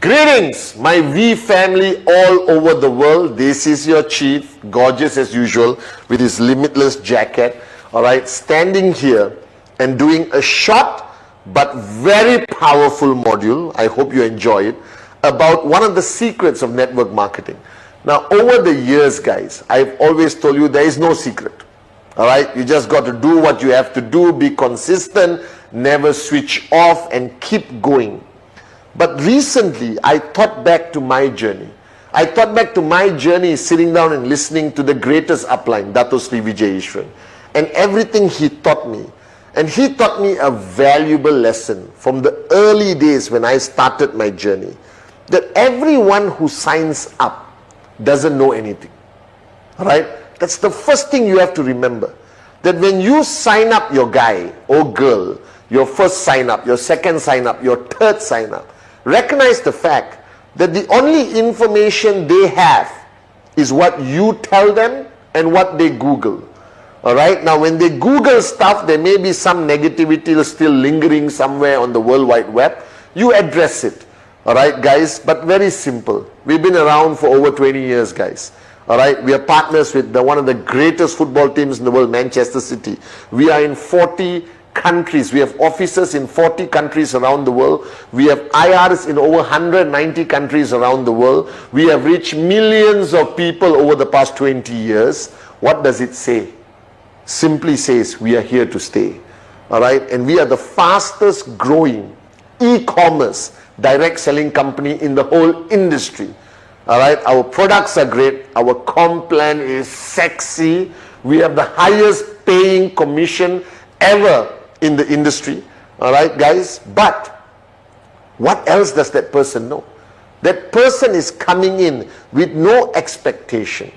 Greetings, my V family all over the world. This is your chief, gorgeous as usual, with his limitless jacket. All right, standing here and doing a short but very powerful module. I hope you enjoy it, about one of the secrets of network marketing. Now, over the years, guys, I've always told you there is no secret. All right, you just got to do what you have to do, be consistent, never switch off, and keep going. But recently, I thought back to my journey. I thought back to my journey sitting down and listening to the greatest upline, Dato Sri Vijay Ishwan, and everything he taught me. And he taught me a valuable lesson from the early days when I started my journey, that everyone who signs up doesn't know anything. All right? That's the first thing you have to remember. That when you sign up your guy or girl, your first sign up, your second sign up, your third sign up, recognize the fact that the only information they have is what you tell them and what they Google. All right? Now, when they Google stuff, there may be some negativity still lingering somewhere on the World Wide Web. You address it. All right, guys? But very simple. We've been around for over 20 years, guys. All right? We are partners with one of the greatest football teams in the world, Manchester City. We are in 40 countries. We have offices in 40 countries around the world. We have IRs in over 190 countries around the world. We have reached millions of people over the past 20 years. What does it say? Simply says we are here to stay. All right? And we are the fastest growing e-commerce direct selling company in the whole industry. All right? Our products are great. Our comp plan is sexy. We have the highest paying commission ever in the industry. All right, guys? But what else does that person know? That person is coming in with no expectation.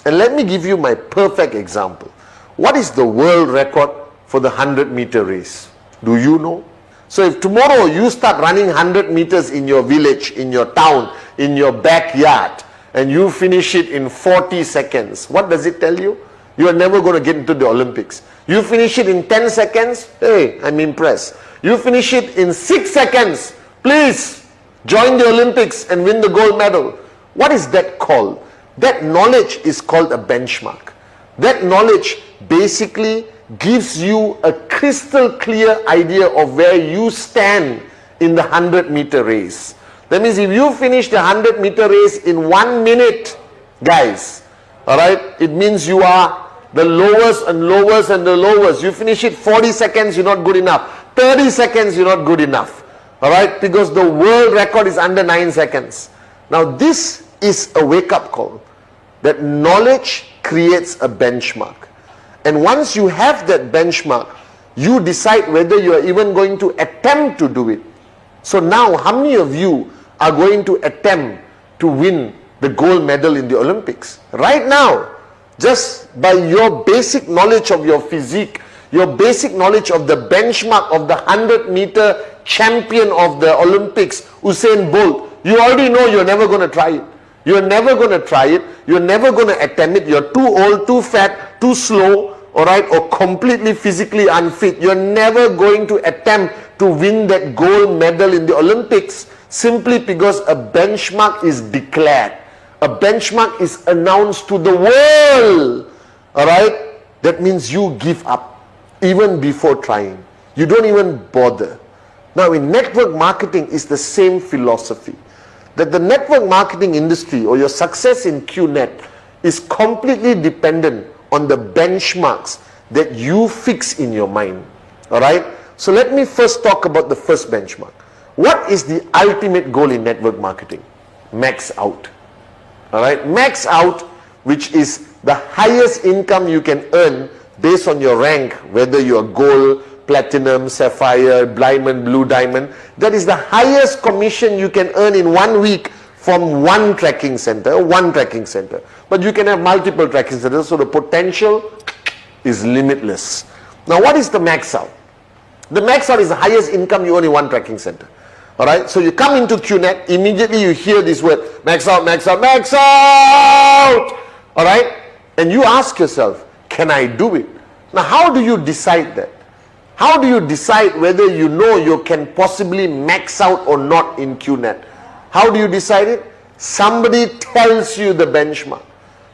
And let me give you my perfect example. What is the world record for the 100-meter race? Do you know? So if tomorrow you start running 100 meters in your village, in your town, in your backyard, and you finish it in 40 seconds, what does it tell you? You are never going to get into the Olympics. You finish it in 10 seconds, hey, I'm impressed. You finish it in 6 seconds, please join the Olympics and win the gold medal. What is that called? That knowledge is called a benchmark. That knowledge basically gives you a crystal clear idea of where you stand in the 100-meter race. That means if you finish the 100-meter race in 1 minute, guys, all right, it means you are the lowest and lowest and the lowest. You finish it 40 seconds, you're not good enough. 30 seconds, you're not good enough. All right, because the world record is under 9 seconds. Now, this is a wake-up call. That knowledge creates a benchmark. And once you have that benchmark, you decide whether you are even going to attempt to do it. So now, how many of you are going to attempt to win the gold medal in the Olympics? Right now, just by your basic knowledge of your physique, your basic knowledge of the benchmark of the 100-meter champion of the Olympics, Usain Bolt, you already know you're never going to try it. You're never going to try it. You're never going to attempt it. You're too old, too fat, too slow, all right, or completely physically unfit. You're never going to attempt to win that gold medal in the Olympics simply because a benchmark is declared. A benchmark is announced to the world. All right? That means you give up even before trying. You don't even bother. Now, in network marketing, it's the same philosophy. That the network marketing industry or your success in QNet is completely dependent on the benchmarks that you fix in your mind. All right? So let me first talk about the first benchmark. What is the ultimate goal in network marketing? Max out. All right? Max out, which is the highest income you can earn based on your rank, whether you're gold, platinum, sapphire, diamond, blue diamond. That is the highest commission you can earn in 1 week from one tracking center. But you can have multiple tracking centers, so the potential is limitless. Now, what is the max out? The max out is the highest income you earn in one tracking center. All right, so you come into QNet, immediately you hear this word, max out, max out, max out. All right, and you ask yourself, can I do it? Now, how do you decide that? How do you decide whether you know you can possibly max out or not in QNet? How do you decide it? Somebody tells you the benchmark.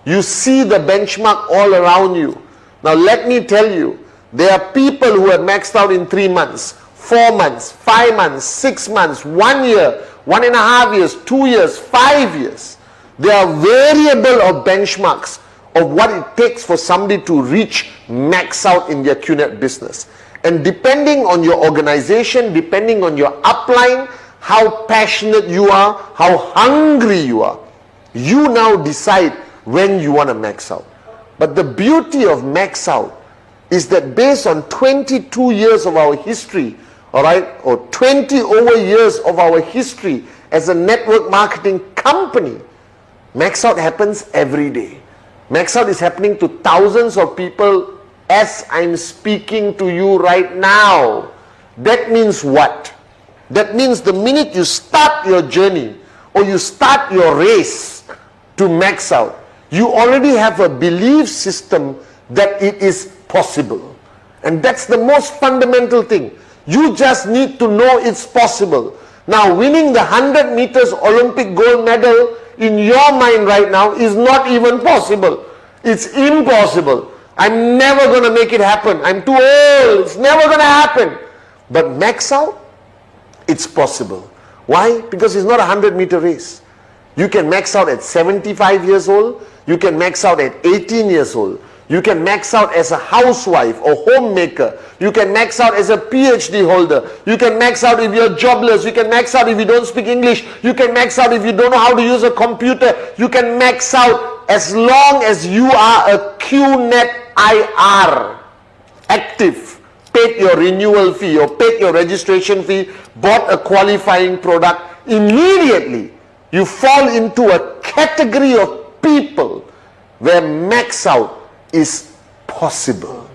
You see the benchmark all around you. Now let me tell you, there are people who have maxed out in 3 months, 4 months, 5 months, 6 months, 1 year, 1.5 years, 2 years, 5 years. There are variable of benchmarks of what it takes for somebody to reach max out in their QNet business. And depending on your organization, depending on your upline, how passionate you are, how hungry you are, you now decide when you want to max out. But the beauty of max out is that based on 22 years of our history, all right, or 20 over years of our history as a network marketing company, max out happens every day. Max out is happening to thousands of people as I'm speaking to you right now. That means what? That means the minute you start your journey or you start your race to max out, you already have a belief system that it is possible. And that's the most fundamental thing. You just need to know it's possible. Now, winning the 100 meters Olympic gold medal in your mind right now is not even possible. It's impossible. I'm never going to make it happen. I'm too old. It's never going to happen. But max out, it's possible. Why? Because it's not a 100-meter race. You can max out at 75 years old. You can max out at 18 years old. You can max out as a housewife or homemaker. You can max out as a PhD holder. You can max out if you're jobless. You can max out if you don't speak English. You can max out if you don't know how to use a computer. You can max out as long as you are a QNet IR, active, paid your renewal fee or paid your registration fee, bought a qualifying product. Immediately, you fall into a category of people where max out is possible.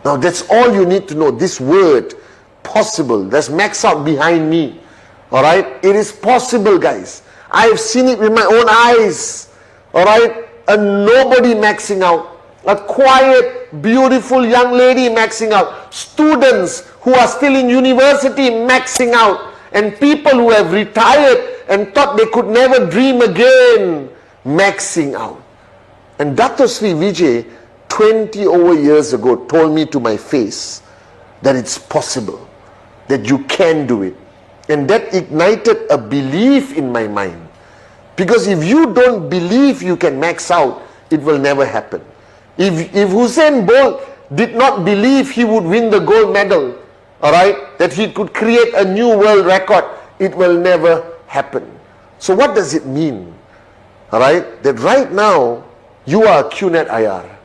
Now that's all you need to know. This word, possible, there's max out behind me. Alright, it is possible, guys. I have seen it with my own eyes. Alright, a nobody maxing out, a quiet, beautiful young lady maxing out, students who are still in university maxing out, and people who have retired and thought they could never dream again maxing out. And Dr. Sri Vijay 20 over years ago told me to my face that it's possible, that you can do it. And that ignited a belief in my mind. Because if you don't believe you can max out, it will never happen. If Usain Bolt did not believe he would win the gold medal, alright, that he could create a new world record, it will never happen. So what does it mean? Alright, that right now, you are a QNet IR.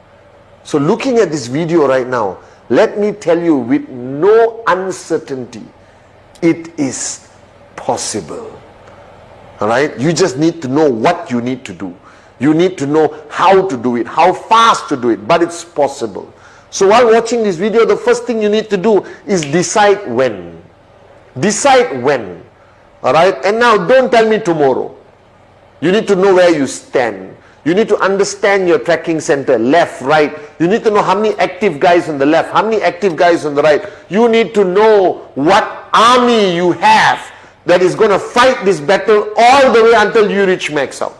So looking at this video right now, let me tell you with no uncertainty, it is possible. Alright, you just need to know what you need to do. You need to know how to do it, how fast to do it, but it's possible. So while watching this video, the first thing you need to do is decide when. Decide when. Alright, and now don't tell me tomorrow. You need to know where you stand. You need to understand your tracking center, left, right. You need to know how many active guys on the left, how many active guys on the right. You need to know what army you have that is going to fight this battle all the way until you reach max out.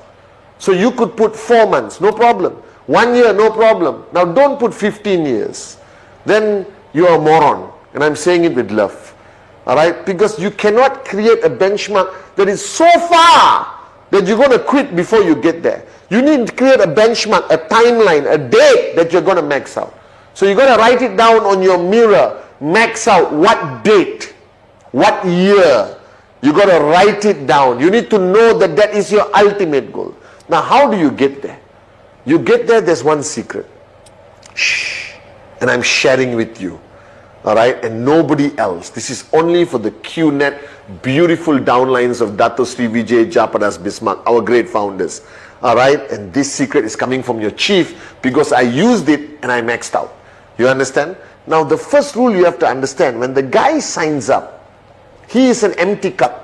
So you could put 4 months, no problem. 1 year, no problem. Now don't put 15 years. Then you are a moron. And I'm saying it with love. Alright? Because you cannot create a benchmark that is so far that you're going to quit before you get there. You need to create a benchmark, a timeline, a date that you're going to max out. So you're going to write it down on your mirror. Max out what date, what year. You got to write it down. You need to know that that is your ultimate goal. Now, how do you get there? You get there, there's one secret. Shh. And I'm sharing with you. Alright? And nobody else. This is only for the QNet beautiful downlines of Dato Sri Vijay Japadas Bismarck, our great founders. Alright? And this secret is coming from your chief because I used it and I maxed out. You understand? Now, the first rule you have to understand, when the guy signs up, he is an empty cup.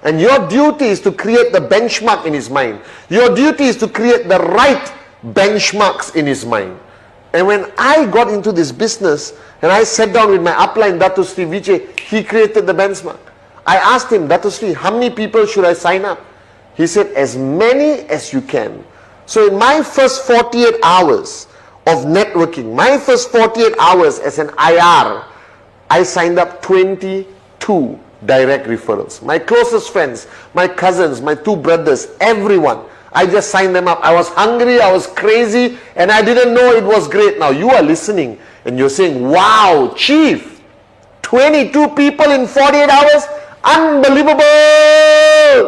And your duty is to create the benchmark in his mind. Your duty is to create the right benchmarks in his mind. And when I got into this business and I sat down with my upline, Dato Sri Vijay, he created the benchmark. I asked him, Dato Sri, how many people should I sign up? He said, as many as you can. So in my first 48 hours of networking, my first 48 hours as an IR, I signed up 22 direct referrals. My closest friends, my cousins, my two brothers, everyone. I just signed them up. I was hungry, I was crazy, and I didn't know it was great. Now you are listening and you're saying, wow, Chief, 22 people in 48 hours? Unbelievable!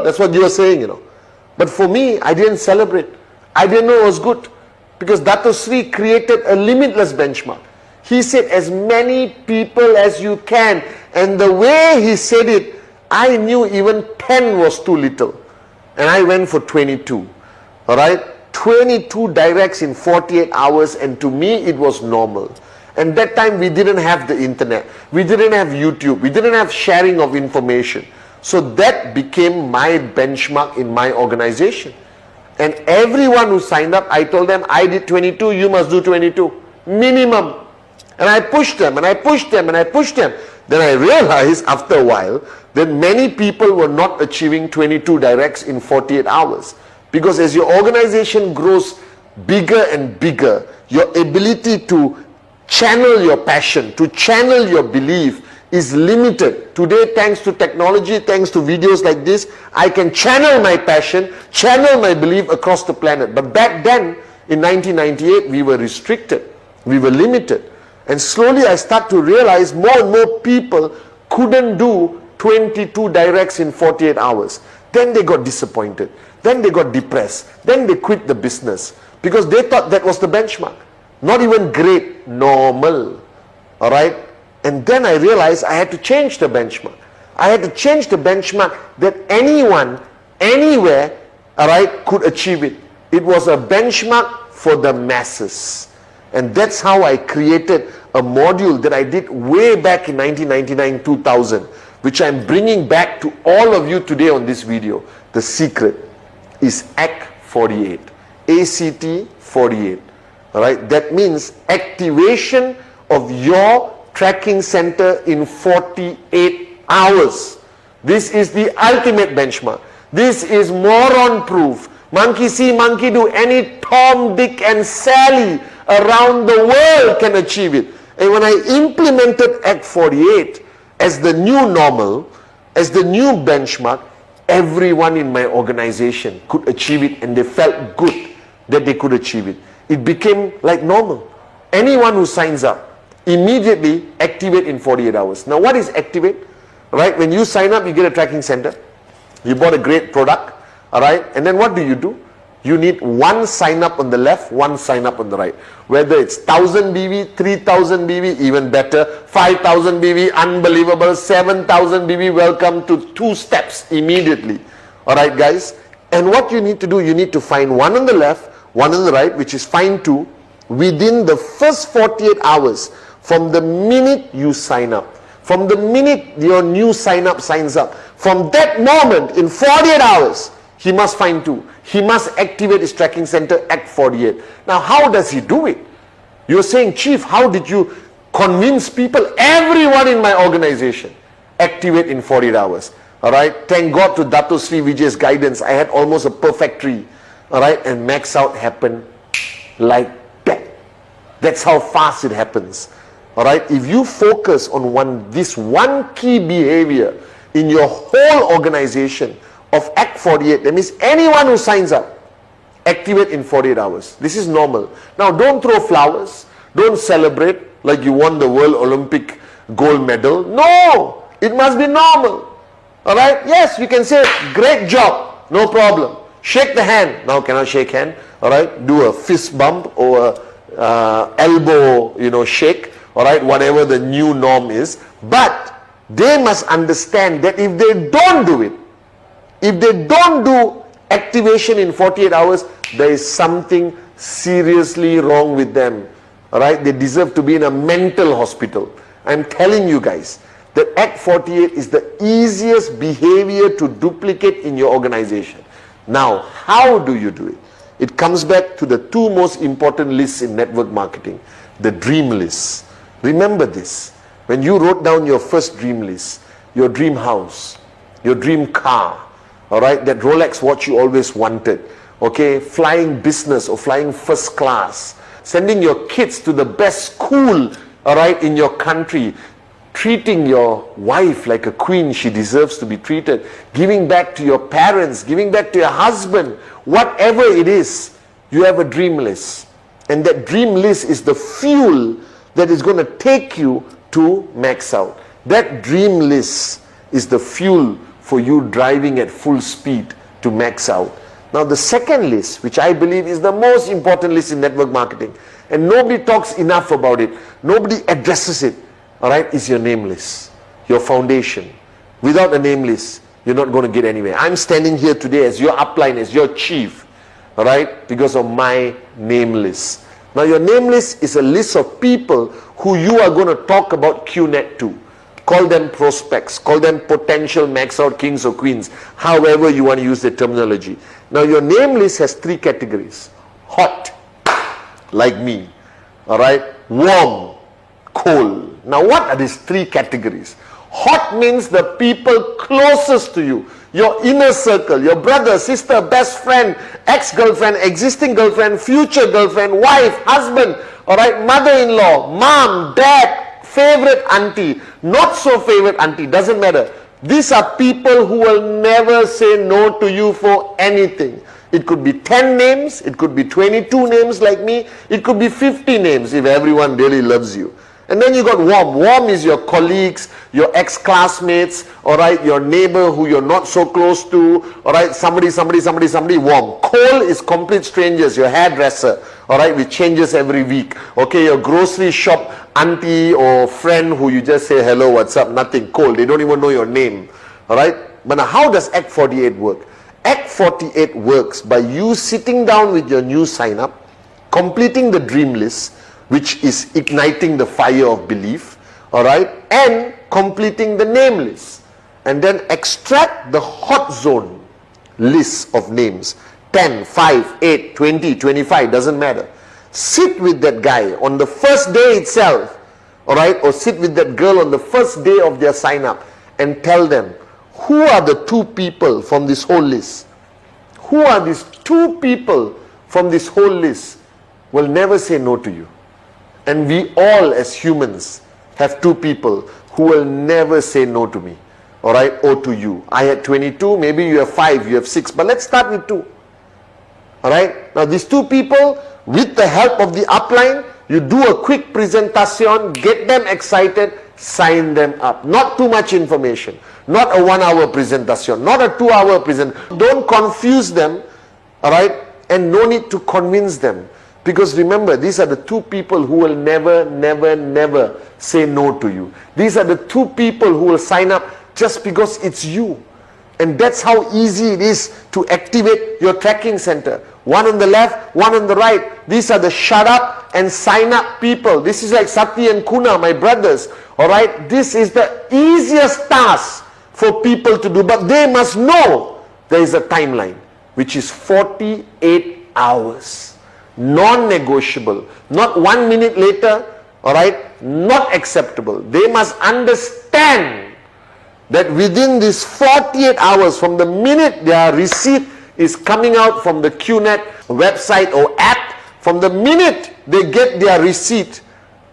That's what you were saying, you know. But for me, I didn't celebrate. I didn't know it was good. Because Dato Sri created a limitless benchmark. He said, as many people as you can. And the way he said it, I knew even 10 was too little. And I went for 22. Alright? 22 directs in 48 hours, and to me it was normal. And that time we didn't have the internet. We didn't have YouTube. We didn't have sharing of information. So that became my benchmark in my organization. And everyone who signed up, I told them, I did 22, you must do 22. Minimum. And I pushed them, and I pushed them, and I pushed them. Then I realized after a while that many people were not achieving 22 directs in 48 hours. Because as your organization grows bigger and bigger, your ability to channel your passion, to channel your belief is limited. Today, thanks to technology, thanks to videos like this, I can channel my passion, channel my belief across the planet. But back then, in 1998, we were restricted. We were limited. And slowly I start to realize more and more people couldn't do 22 directs in 48 hours. Then they got disappointed. Then they got depressed. Then they quit the business because they thought that was the benchmark. Not even great, normal. Alright? And then I realized I had to change the benchmark. I had to change the benchmark that anyone, anywhere, alright, could achieve it. It was a benchmark for the masses. And that's how I created a module that I did way back in 1999-2000, which I'm bringing back to all of you today on this video. The secret is ACT 48. ACT 48. Alright, that means activation of your tracking center in 48 hours. This is the ultimate benchmark. This is moron proof. Monkey see, monkey do. Any Tom, Dick and Sally around the world can achieve it. And when I implemented ACT 48 as the new normal, as the new benchmark, everyone in my organization could achieve it, and they felt good that they could achieve it. It became like normal. Anyone who signs up, immediately activate in 48 hours. Now what is activate? Right? When you sign up, you get a tracking center. You bought a great product. Alright? And then what do? You need one sign up on the left, one sign up on the right. Whether it's 1000 BV, 3000 BV, even better, 5000 BV, unbelievable, 7000 BV, welcome to 2 steps immediately. Alright guys? And what you need to do, you need to find one on the left, one on the right, which is find 2, within the first 48 hours, from the minute you sign up. From the minute your new sign up signs up. From that moment, in 48 hours, he must find 2. He must activate his tracking center at 48. Now, how does he do it? You're saying, Chief, how did you convince people? Everyone in my organization activate in 48 hours. Alright? Thank God to Dato Sri Vijay's guidance. I had almost a perfect tree. Alright? And max out happened like that. That's how fast it happens. Alright? If you focus on this one key behavior in your whole organization of ACT 48, that means anyone who signs up, activate in 48 hours. This is normal. Now don't throw flowers. Don't celebrate like you won the World Olympic gold medal. No! It must be normal. Alright? Yes, you can say, great job. No problem. Shake the hand. Now cannot shake hand. Alright? Do a fist bump or a elbow, shake. Alright? Whatever the new norm is. But they must understand that if they don't do it, if they don't do activation in 48 hours, there is something seriously wrong with them. Alright? They deserve to be in a mental hospital. I'm telling you guys that ACT 48 is the easiest behavior to duplicate in your organization. Now, how do you do it? It comes back to the 2 most important lists in network marketing. The dream list. Remember this. When you wrote down your first dream list, your dream house, your dream car, all right, that Rolex watch you always wanted, okay, flying business or flying first class, sending your kids to the best school, all right, in your country, treating your wife like a queen she deserves to be treated, giving back to your parents, giving back to your husband, whatever it is, you have a dream list. And that dream list is the fuel that is going to take you to max out. That dream list is the fuel for you driving at full speed to max out. Now the second list, which I believe is the most important list in network marketing, and nobody talks enough about it, nobody addresses it, all right, is your name list, your foundation. Without a name list, you're not going to get anywhere. I'm standing here today as your upline, as your chief, all right, because of my name list. Now your name list is a list of people who you are going to talk about QNet to. Call them prospects, call them potential max out kings or queens, however you want to use the terminology. Now your name list has three categories. Hot, like me, all right, warm, cold. Now what are these three categories? Hot means the people closest to you, your inner circle, your brother, sister, best friend, ex-girlfriend, existing girlfriend, future girlfriend, wife, husband, all right, mother-in-law, mom, dad, favorite auntie, not so favorite auntie, doesn't matter. These are people who will never say no to you for anything. It could be 10 names, it could be 22 names like me, it could be 50 names if everyone really loves you. And then you got warm. Warm is your colleagues, your ex-classmates, all right, your neighbor who you're not so close to, all right, somebody, warm. Cold is complete strangers, your hairdresser, all right, which changes every week. Okay, your grocery shop auntie or friend who you just say hello, what's up, nothing, cold. They don't even know your name, all right. But now how does Act 48 work? Act 48 works by you sitting down with your new sign-up, completing the dream list, which is igniting the fire of belief, all right, and completing the name list, and then extract the hot zone list of names, 10, 5, 8, 20, 25, doesn't matter. Sit with that guy on the first day itself, all right, or sit with that girl on the first day of their sign up and tell them, who are the two people from this whole list? Who are these two people from this whole list will never say no to you? And we all as humans have two people who will never say no to me, all right, or to you. I had 22, maybe you have 5, you have 6, but let's start with 2. All right, now these two people, with the help of the upline, you do a quick presentation, get them excited, sign them up. Not too much information, not a 1-hour presentation, not a 2-hour presentation. Don't confuse them, all right, and no need to convince them. Because remember, these are the two people who will never, never, never say no to you. These are the two people who will sign up just because it's you. And that's how easy it is to activate your tracking center. One on the left, one on the right. These are the shut up and sign up people. This is like Sati and Kuna, my brothers. Alright, this is the easiest task for people to do. But they must know there is a timeline, which is 48 hours. Non-negotiable, not 1 minute later, all right, not acceptable. They must understand that within these 48 hours from the minute their receipt is coming out from the QNet website or app, from the minute they get their receipt,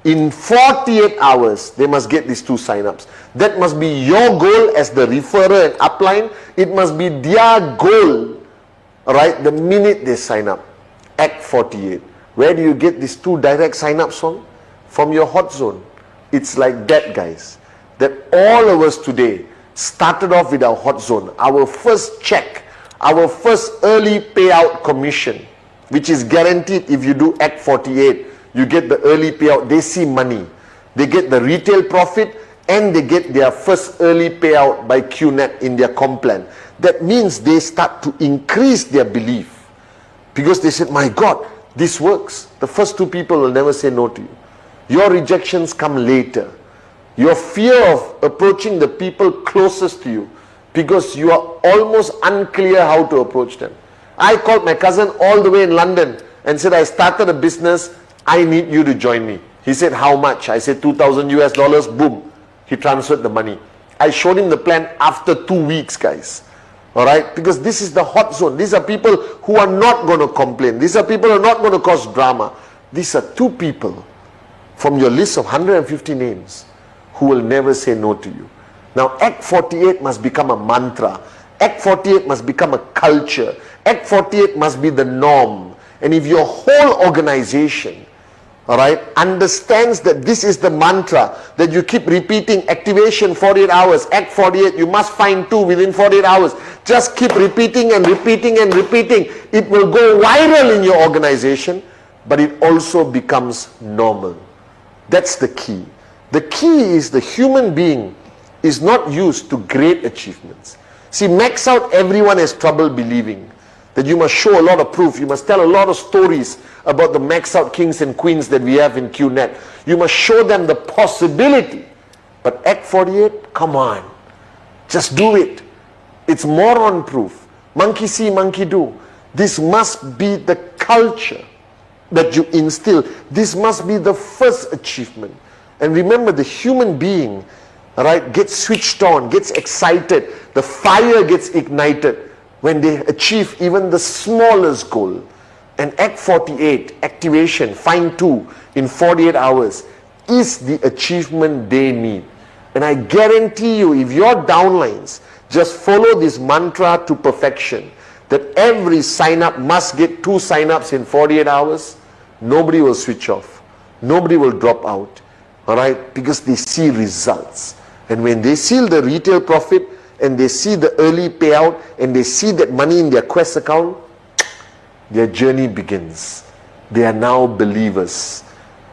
in 48 hours they must get these 2 sign-ups. That must be your goal as the referrer and upline. It must be their goal, all right, the minute they sign up. Act 48. Where do you get these 2 direct sign-ups from? From your hot zone. It's like that, guys. That all of us today started off with our hot zone. Our first check, our first early payout commission, which is guaranteed if you do Act 48. You get the early payout. They see money. They get the retail profit and they get their first early payout by QNet in their comp plan. That means they start to increase their belief. Because they said, my God, this works. The first 2 people will never say no to you. Your rejections come later. Your fear of approaching the people closest to you, because you are almost unclear how to approach them. I called my cousin all the way in London and said, I started a business, I need you to join me. He said, how much? I said, $2,000 US, boom. He transferred the money. I showed him the plan after 2 weeks, guys. All right, because this is the hot zone. These are people who are not going to complain. These are people who are not going to cause drama. These are 2 people from your list of 150 names who will never say no to you. Now, Act 48 must become a mantra. Act 48 must become a culture. Act 48 must be the norm. And if your whole organization, all right, understands that this is the mantra, that you keep repeating activation 48 hours, Act 48, you must find 2 within 48 hours. Just keep repeating and repeating and repeating. It will go viral in your organization, but it also becomes normal. That's the key. The key is the human being is not used to great achievements. See, max out, everyone has trouble believing that you must show a lot of proof. You must tell a lot of stories about the max out kings and queens that we have in QNet. You must show them the possibility. But Act 48, come on. Just do it. It's moron proof. Monkey see, monkey do. This must be the culture that you instill. This must be the first achievement. And remember, the human being, right, gets switched on, gets excited. The fire gets ignited when they achieve even the smallest goal. And Act 48, activation, find 2 in 48 hours, is the achievement they need. And I guarantee you, if your downlines just follow this mantra to perfection, that every sign-up must get 2 sign-ups in 48 hours, nobody will switch off. Nobody will drop out. All right? Because they see results. And when they see the retail profit, and they see the early payout, and they see that money in their Quest account, their journey begins. They are now believers.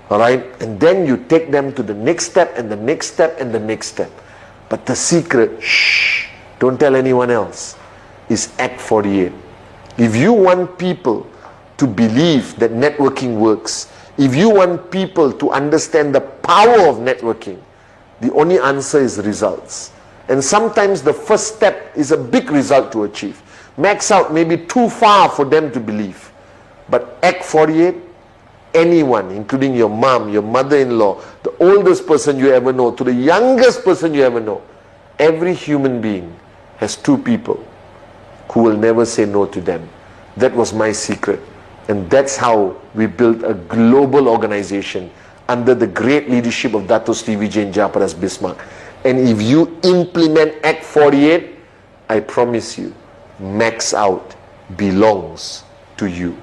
All right? And then you take them to the next step, and the next step, and the next step. But the secret, shh, don't tell anyone else, is Act 48. If you want people to believe that networking works, if you want people to understand the power of networking, the only answer is results. And sometimes the first step is a big result to achieve. Max out may be too far for them to believe. But Act 48, anyone, including your mom, your mother-in-law, the oldest person you ever know, to the youngest person you ever know, every human being has 2 people who will never say no to them. That was my secret. And that's how we built a global organization under the great leadership of Dato Sri Vijay Japaras Bismarck. And if you implement Act 48, I promise you, max out belongs to you.